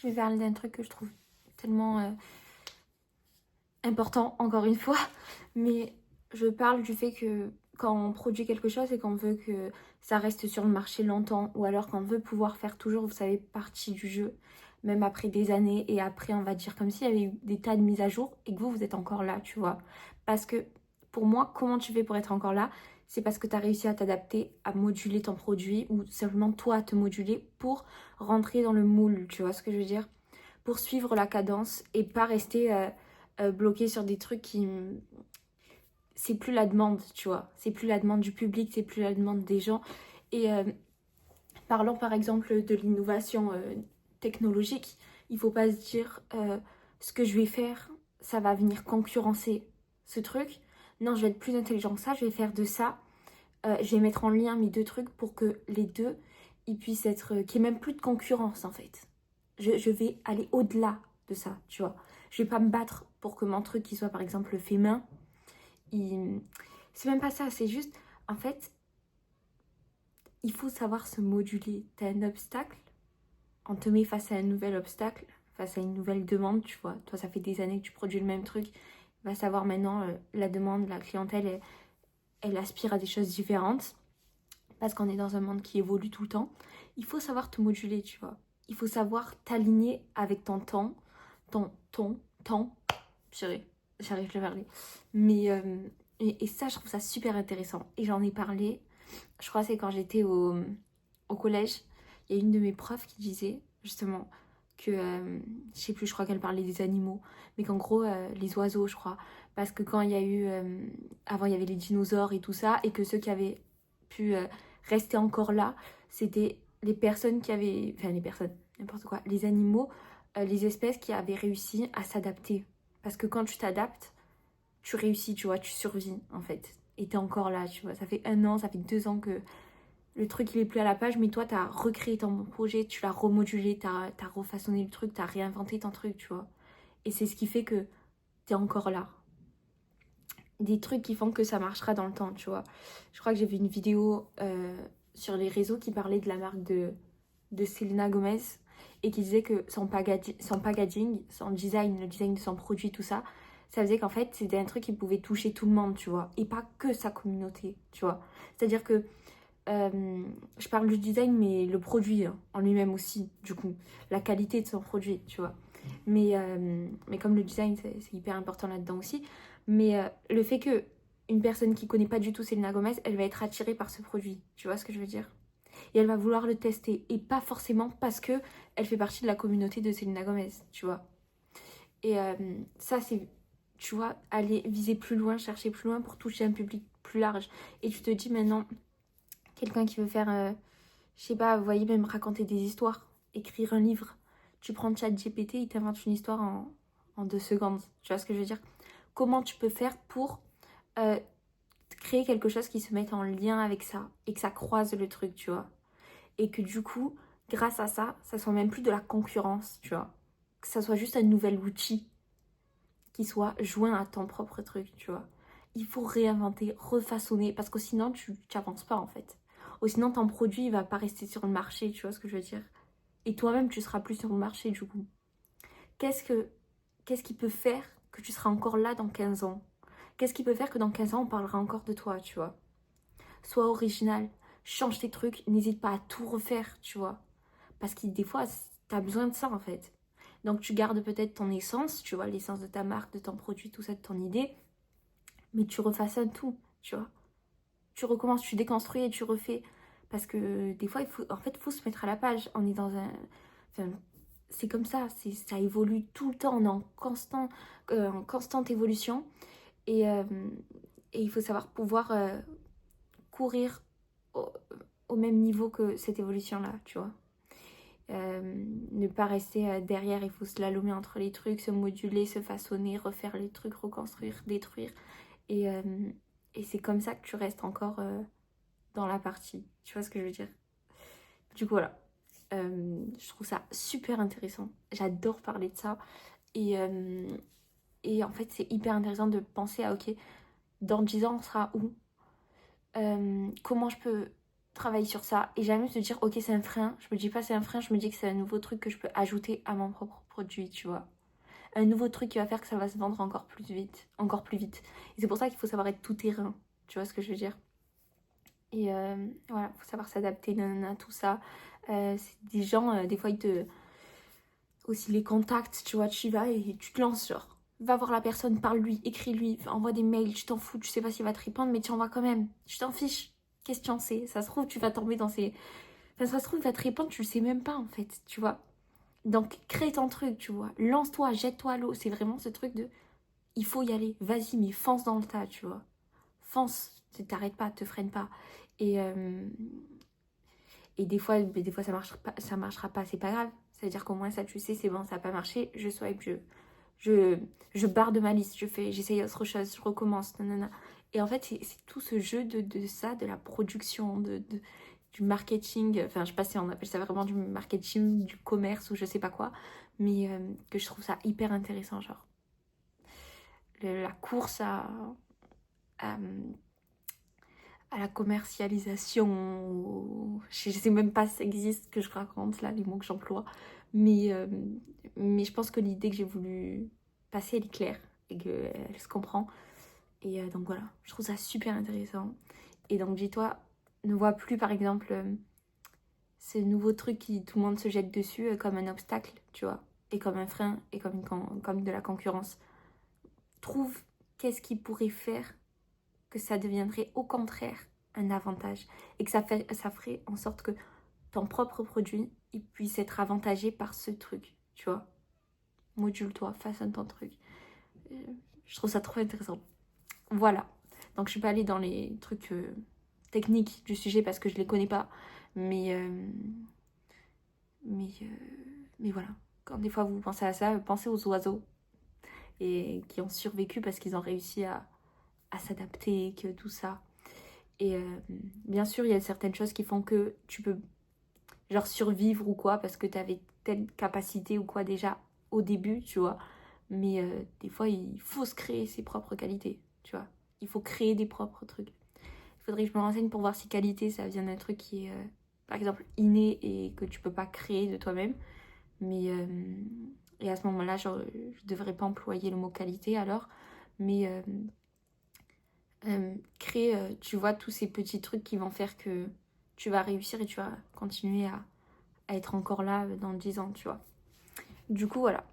je vais parler d'un truc que je trouve tellement important, encore une fois. Mais je parle du fait que quand on produit quelque chose et qu'on veut que ça reste sur le marché longtemps, ou alors qu'on veut pouvoir faire toujours, vous savez, partie du jeu, même après des années, et après, on va dire comme s'il y avait eu des tas de mises à jour, et que vous êtes encore là, tu vois. Parce que, pour moi, comment tu fais pour être encore là? C'est parce que tu as réussi à t'adapter, à moduler ton produit, ou simplement toi à te moduler pour rentrer dans le moule, tu vois ce que je veux dire? Pour suivre la cadence et pas rester bloqué sur des trucs qui... C'est plus la demande, tu vois. C'est plus la demande du public, c'est plus la demande des gens. Et parlant par exemple de l'innovation technologique, il faut pas se dire ce que je vais faire, ça va venir concurrencer ce truc. Non, je vais être plus intelligent que ça, je vais faire de ça. Je vais mettre en lien mes deux trucs pour que les deux, ils puissent être... qu'il n'y ait même plus de concurrence en fait. Je vais aller au-delà de ça, tu vois. Je vais pas me battre pour que mon truc qui soit par exemple fait main, c'est même pas ça, c'est juste, en fait, il faut savoir se moduler. T'as un obstacle, on te met face à un nouvel obstacle, face à une nouvelle demande, tu vois. Toi, ça fait des années que tu produis le même truc. Va savoir maintenant, la demande, la clientèle, elle aspire à des choses différentes. Parce qu'on est dans un monde qui évolue tout le temps. Il faut savoir te moduler, tu vois. Il faut savoir t'aligner avec ton temps, temps. Purée, j'arrive à parler. Mais, et ça, je trouve ça super intéressant. Et j'en ai parlé, je crois que c'est quand j'étais au collège. Il y a une de mes profs qui disait, justement, que, je sais plus, je crois qu'elle parlait des animaux, mais qu'en gros, les oiseaux, je crois. Parce que quand il y a eu, avant, il y avait les dinosaures et tout ça, et que ceux qui avaient pu rester encore là, c'était les personnes qui avaient, enfin les personnes, n'importe quoi, les animaux, les espèces qui avaient réussi à s'adapter. Parce que quand tu t'adaptes, tu réussis, tu vois, tu survis en fait. Et t'es encore là, tu vois. Ça fait 1 an, ça fait 2 ans que le truc il est plus à la page, mais toi t'as recréé ton projet, tu l'as remodulé, t'as refaçonné le truc, t'as réinventé ton truc, tu vois. Et c'est ce qui fait que t'es encore là. Des trucs qui font que ça marchera dans le temps, tu vois. Je crois que j'ai vu une vidéo sur les réseaux qui parlait de la marque de Selena Gomez et qui disait que son packaging, son design, le design de son produit, tout ça, ça faisait qu'en fait c'était un truc qui pouvait toucher tout le monde, tu vois, et pas que sa communauté, tu vois. C'est-à-dire que je parle du design, mais le produit hein, en lui-même aussi, du coup, la qualité de son produit, tu vois. Mais comme le design, c'est hyper important là-dedans aussi. Mais le fait que une personne qui connaît pas du tout Selena Gomez, elle va être attirée par ce produit, tu vois ce que je veux dire? Et elle va vouloir le tester. Et pas forcément parce que elle fait partie de la communauté de Selena Gomez, tu vois. Et ça, c'est, tu vois, aller viser plus loin, chercher plus loin pour toucher un public plus large. Et tu te dis maintenant, quelqu'un qui veut faire, je sais pas, vous voyez, même raconter des histoires, écrire un livre. Tu prends ChatGPT, il t'invente une histoire en 2 secondes. Tu vois ce que je veux dire? Comment tu peux faire pour euh, créer quelque chose qui se mette en lien avec ça et que ça croise le truc, tu vois? Et que du coup, grâce à ça, ça soit même plus de la concurrence, tu vois. Que ça soit juste un nouvel outil qui soit joint à ton propre truc, tu vois. Il faut réinventer, refaçonner, parce que sinon, tu n'avances pas, en fait. Ou sinon, ton produit, il va pas rester sur le marché, tu vois ce que je veux dire. Et toi-même, tu seras plus sur le marché, du coup. Qu'est-ce que, qu'est-ce qui peut faire que tu seras encore là dans 15 ans? Qu'est-ce qui peut faire que dans 15 ans, on parlera encore de toi, tu vois? Sois original, change tes trucs, n'hésite pas à tout refaire, tu vois. Parce que des fois, t'as besoin de ça, en fait. Donc, tu gardes peut-être ton essence, tu vois, l'essence de ta marque, de ton produit, tout ça, de ton idée, mais tu refaçonnes tout, tu vois. Tu recommences, tu déconstruis et tu refais. Parce que des fois, il faut se mettre à la page. On est dans un... Enfin, c'est comme ça, ça évolue tout le temps, on est en constante évolution. Et, euh, et il faut savoir pouvoir courir au, au même niveau que cette évolution-là, tu vois. Ne pas rester derrière, il faut slalomer entre les trucs, se moduler, se façonner, refaire les trucs, reconstruire, détruire. Et, euh, et c'est comme ça que tu restes encore dans la partie. Tu vois ce que je veux dire? Du coup, voilà. Je trouve ça super intéressant. J'adore parler de ça. Et, euh, et en fait, c'est hyper intéressant de penser à, ok, dans 10 ans, on sera où? Comment je peux travailler sur ça et jamais se dire ok c'est un frein. Je me dis pas c'est un frein, je me dis que c'est un nouveau truc que je peux ajouter à mon propre produit, tu vois. Un nouveau truc qui va faire que ça va se vendre encore plus vite, encore plus vite. Et c'est pour ça qu'il faut savoir être tout terrain, tu vois ce que je veux dire. Et voilà, faut savoir s'adapter, nanana, tout ça. C'est des gens, des fois ils te... Aussi les contacts, tu vois, tu y vas et tu te lances genre. Va voir la personne, parle-lui, écris-lui, envoie des mails, tu t'en fous, tu sais pas s'il va te répondre, mais tu envoies quand même. Tu t'en fiches. Qu'est-ce que tu en sais? Ça se trouve, tu vas tomber dans ces... Enfin, ça se trouve, il va te répondre, tu le sais même pas en fait, tu vois. Donc, crée ton truc, tu vois. Lance-toi, jette-toi à l'eau. C'est vraiment ce truc de... Il faut y aller. Vas-y, mais fonce dans le tas, tu vois. Fonce. T'arrêtes pas, te freine pas. Et, euh, et des fois ça marchera pas, c'est pas grave. C'est-à-dire qu'au moins ça, tu sais, c'est bon, ça n'a pas marché. Je swipe, je barre de ma liste, j'essaye autre chose, je recommence, nanana. Et en fait, c'est tout ce jeu de ça, de la production, du marketing. Enfin, je sais pas si on appelle ça vraiment du marketing, du commerce ou je sais pas quoi. Mais que je trouve ça hyper intéressant, genre. La course à, à la commercialisation. Je sais même pas si ça existe ce que je raconte là, les mots que j'emploie. Mais, euh, mais je pense que l'idée que j'ai voulu passer, elle est claire et qu'elle se comprend. Et donc voilà, je trouve ça super intéressant. Et donc dis-toi, ne vois plus par exemple ce nouveau truc qui tout le monde se jette dessus comme un obstacle, tu vois, et comme un frein et comme de la concurrence. Trouve qu'est-ce qui pourrait faire que ça deviendrait au contraire un avantage et que ça ferait en sorte que ton propre produit il puisse être avantagé par ce truc, tu vois. Module-toi, façonne ton truc. Euh, Je trouve ça trop intéressant. Voilà. Donc je suis pas allée dans les trucs techniques du sujet parce que je les connais pas. Mais, euh, mais, euh, mais voilà. Quand des fois vous pensez à ça, pensez aux oiseaux et qui ont survécu parce qu'ils ont réussi à s'adapter, que tout ça. Et bien sûr, il y a certaines choses qui font que tu peux genre survivre ou quoi parce que tu avais telle capacité ou quoi déjà au début, tu vois. Mais des fois, il faut se créer ses propres qualités, tu vois. Il faut créer des propres trucs. Il faudrait que je me renseigne pour voir si qualité, ça vient d'un truc qui est, par exemple, inné et que tu peux pas créer de toi-même. Mais, et à ce moment-là, je devrais pas employer le mot qualité alors. Mais créer, tu vois, tous ces petits trucs qui vont faire que tu vas réussir et tu vas continuer à être encore là dans 10 ans, tu vois. Du coup, voilà.